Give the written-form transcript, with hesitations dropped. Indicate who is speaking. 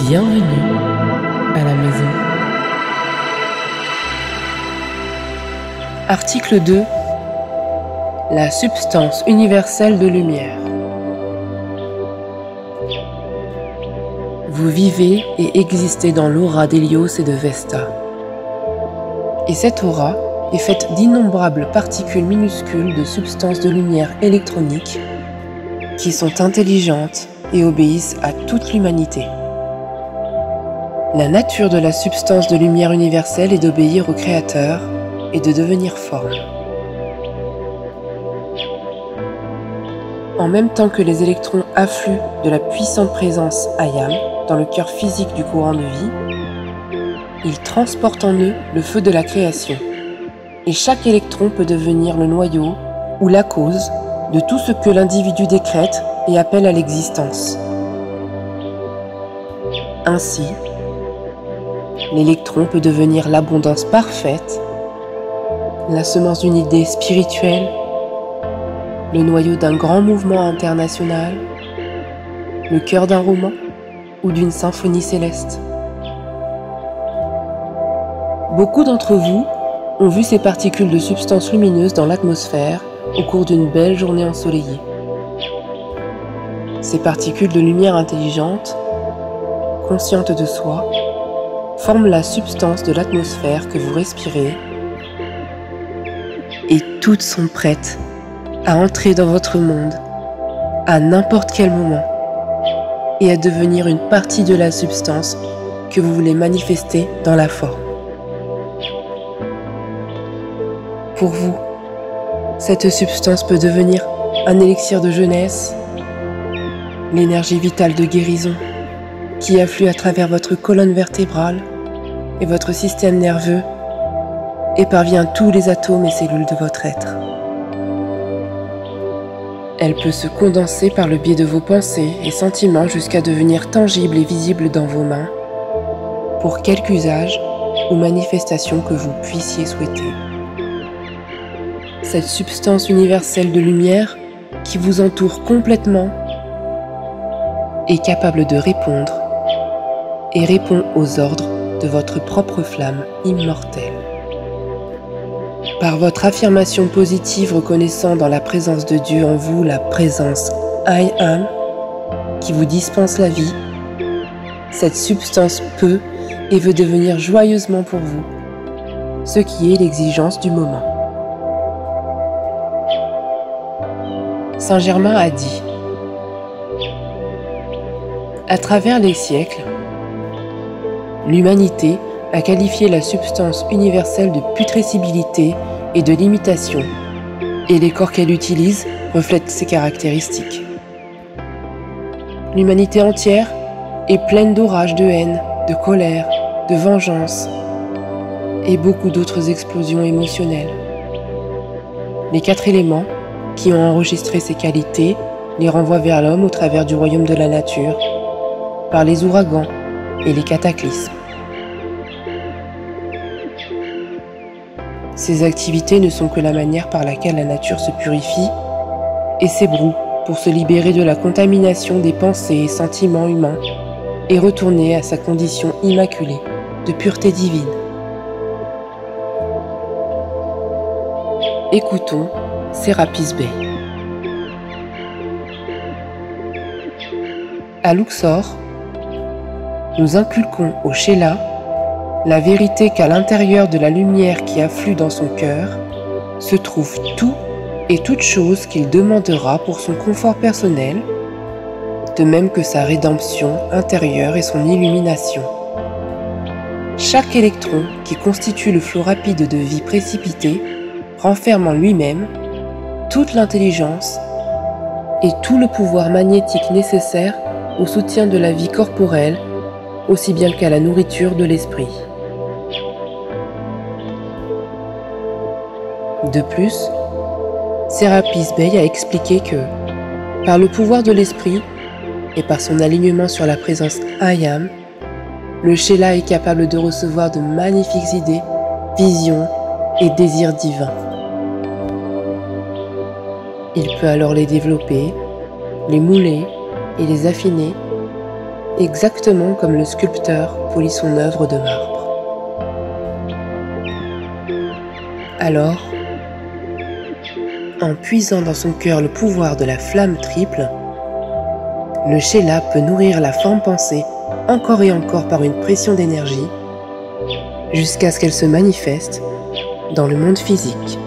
Speaker 1: Bienvenue à la maison. Article 2. La substance universelle de lumière. Vous vivez et existez dans l'aura d'Hélios et de Vesta. Et cette aura est faite d'innombrables particules minuscules de substances de lumière électronique qui sont intelligentes et obéissent à toute l'humanité. La nature de la substance de lumière universelle est d'obéir au Créateur et de devenir forme. En même temps que les électrons affluent de la puissante présence Ayam dans le cœur physique du courant de vie, ils transportent en eux le feu de la création. Et chaque électron peut devenir le noyau ou la cause de tout ce que l'individu décrète et appelle à l'existence. Ainsi, l'électron peut devenir l'abondance parfaite, la semence d'une idée spirituelle, le noyau d'un grand mouvement international, le cœur d'un roman ou d'une symphonie céleste. Beaucoup d'entre vous ont vu ces particules de substances lumineuses dans l'atmosphère au cours d'une belle journée ensoleillée. Ces particules de lumière intelligente, conscientes de soi, forment la substance de l'atmosphère que vous respirez et toutes sont prêtes à entrer dans votre monde à n'importe quel moment et à devenir une partie de la substance que vous voulez manifester dans la forme. Pour vous, cette substance peut devenir un élixir de jeunesse, l'énergie vitale de guérison qui afflue à travers votre colonne vertébrale et votre système nerveux et parvient à tous les atomes et cellules de votre être. Elle peut se condenser par le biais de vos pensées et sentiments jusqu'à devenir tangible et visible dans vos mains pour quelque usage ou manifestation que vous puissiez souhaiter. Cette substance universelle de lumière qui vous entoure complètement est capable de répondre et répond aux ordres de votre propre flamme immortelle. Par votre affirmation positive reconnaissant dans la présence de Dieu en vous la présence I Am qui vous dispense la vie, cette substance peut et veut devenir joyeusement pour vous ce qui est l'exigence du moment. Saint Germain a dit: à travers les siècles, l'humanité a qualifié la substance universelle de putrescibilité et de limitation, et les corps qu'elle utilise reflètent ces caractéristiques. L'humanité entière est pleine d'orages de haine, de colère, de vengeance et beaucoup d'autres explosions émotionnelles. Les 4 éléments qui ont enregistré ces qualités les renvoient vers l'homme au travers du royaume de la nature, par les ouragans et les cataclysmes. Ces activités ne sont que la manière par laquelle la nature se purifie et s'ébroue pour se libérer de la contamination des pensées et sentiments humains et retourner à sa condition immaculée de pureté divine. Écoutons Sérapis Bey. À Luxor, nous inculquons au Sheila la vérité qu'à l'intérieur de la lumière qui afflue dans son cœur se trouve tout et toute chose qu'il demandera pour son confort personnel, de même que sa rédemption intérieure et son illumination. Chaque électron qui constitue le flot rapide de vie précipité renferme en lui-même toute l'intelligence et tout le pouvoir magnétique nécessaire au soutien de la vie corporelle, aussi bien qu'à la nourriture de l'esprit. De plus, Sérapis Bey a expliqué que, par le pouvoir de l'esprit et par son alignement sur la présence I Am, le Sheila est capable de recevoir de magnifiques idées, visions et désirs divins. Il peut alors les développer, les mouler et les affiner exactement comme le sculpteur polit son œuvre de marbre. Alors, en puisant dans son cœur le pouvoir de la flamme triple, le Sheela peut nourrir la forme pensée encore et encore par une pression d'énergie, jusqu'à ce qu'elle se manifeste dans le monde physique.